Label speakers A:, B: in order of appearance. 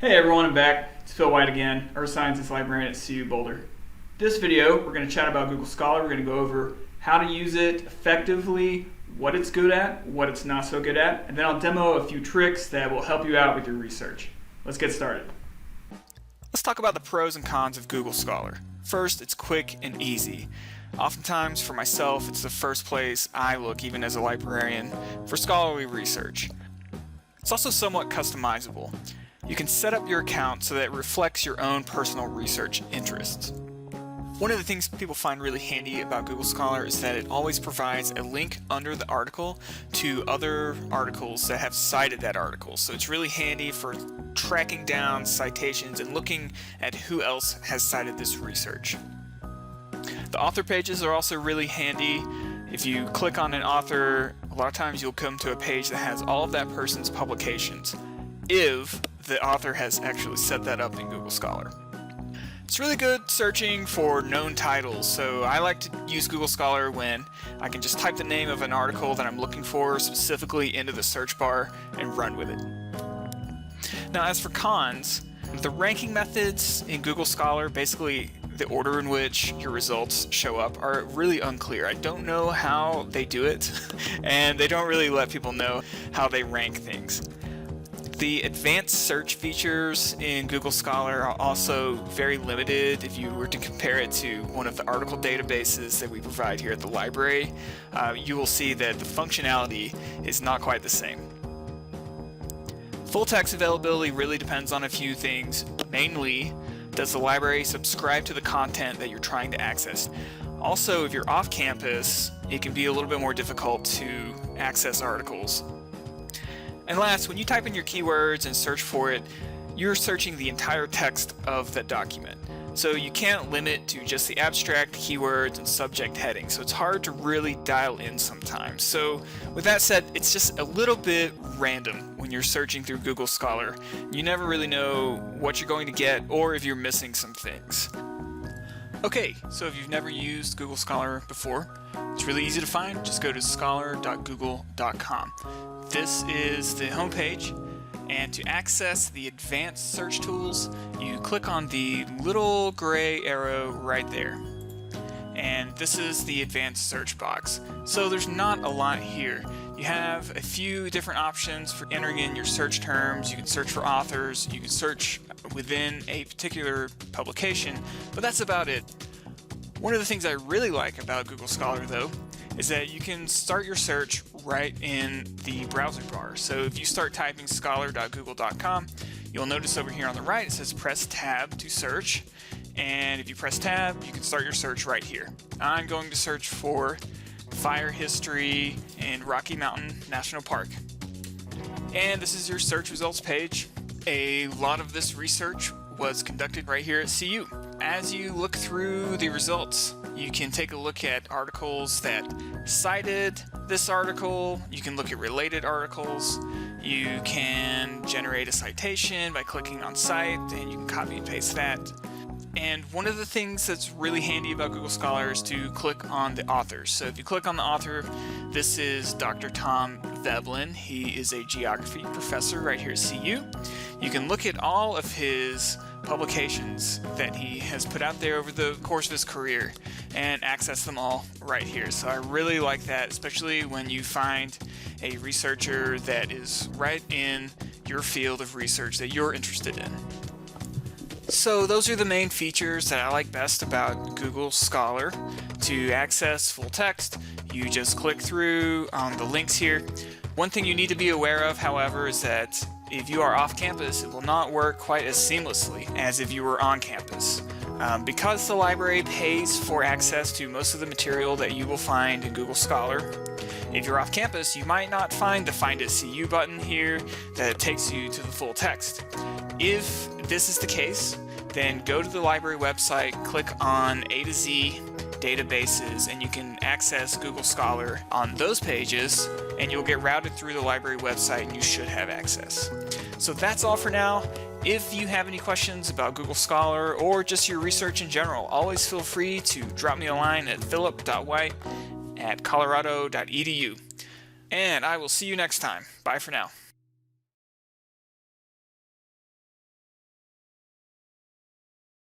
A: Hey everyone, I'm back. It's Phil White again, Earth Sciences Librarian at CU Boulder. This video, we're going to chat about Google Scholar. We're going to go over how to use it effectively, what it's good at, what it's not so good at, and then I'll demo a few tricks that will help you out with your research. Let's get started.
B: Let's talk about the pros and cons of Google Scholar. First, it's quick and easy. Oftentimes, for myself, it's the first place I look, even as a librarian, for scholarly research. It's also somewhat customizable. You can set up your account so that it reflects your own personal research interests. One of the things people find really handy about Google Scholar is that it always provides a link under the article to other articles that have cited that article. So it's really handy for tracking down citations and looking at who else has cited this research. The author pages are also really handy. If you click on an author, a lot of times you'll come to a page that has all of that person's publications, if the author has actually set that up in Google Scholar. It's really good searching for known titles, so I like to use Google Scholar when I can just type the name of an article that I'm looking for specifically into the search bar and run with it. Now, as for cons, the ranking methods in Google Scholar, basically the order in which your results show up, are really unclear. I don't know how they do it, and they don't really let people know how they rank things. The advanced search features in Google Scholar are also very limited. If you were to compare it to one of the article databases that we provide here at the library, you will see that the functionality is not quite the same. Full text availability really depends on a few things. Mainly, does the library subscribe to the content that you're trying to access? Also, if you're off campus, it can be a little bit more difficult to access articles. And last, when you type in your keywords and search for it, you're searching the entire text of that document. So you can't limit to just the abstract keywords and subject headings. So it's hard to really dial in sometimes. So with that said, it's just a little bit random when you're searching through Google Scholar. You never really know what you're going to get or if you're missing some things. Okay, so if you've never used Google Scholar before, it's really easy to find. Just go to scholar.google.com. This is the homepage, and to access the advanced search tools, you click on the little gray arrow right there. And this is the advanced search box. So there's not a lot here. You have a few different options for entering in your search terms. You can search for authors, you can search within a particular publication, but that's about it. One of the things I really like about Google Scholar, though, is that you can start your search right in the browser bar. So if you start typing scholar.google.com, you'll notice over here on the right it says press tab to search. And if you press tab, you can start your search right here. I'm going to search for fire history in Rocky Mountain National Park. And this is your search results page. A lot of this research was conducted right here at CU. As you look through the results, you can take a look at articles that cited this article. You can look at related articles. You can generate a citation by clicking on cite, and you can copy and paste that. And one of the things that's really handy about Google Scholar is to click on the authors. So if you click on the author, this is Dr. Tom Veblen. He is a geography professor right here at CU. You can look at all of his publications that he has put out there over the course of his career and access them all right here. So I really like that, especially when you find a researcher that is right in your field of research that you're interested in. So those are the main features that I like best about Google Scholar. To access full text, you just click through on the links here. One thing you need to be aware of, however, is that if you are off campus, it will not work quite as seamlessly as if you were on campus. Because the library pays for access to most of the material that you will find in Google Scholar, if you're off campus, you might not find the Find at CU button here that takes you to the full text. If this is the case, then go to the library website, click on A to Z databases, and you can access Google Scholar on those pages, and you'll get routed through the library website and you should have access. So that's all for now. If you have any questions about Google Scholar or just your research in general, always feel free to drop me a line at philip.white@colorado.edu. And I will see you next time. Bye for now.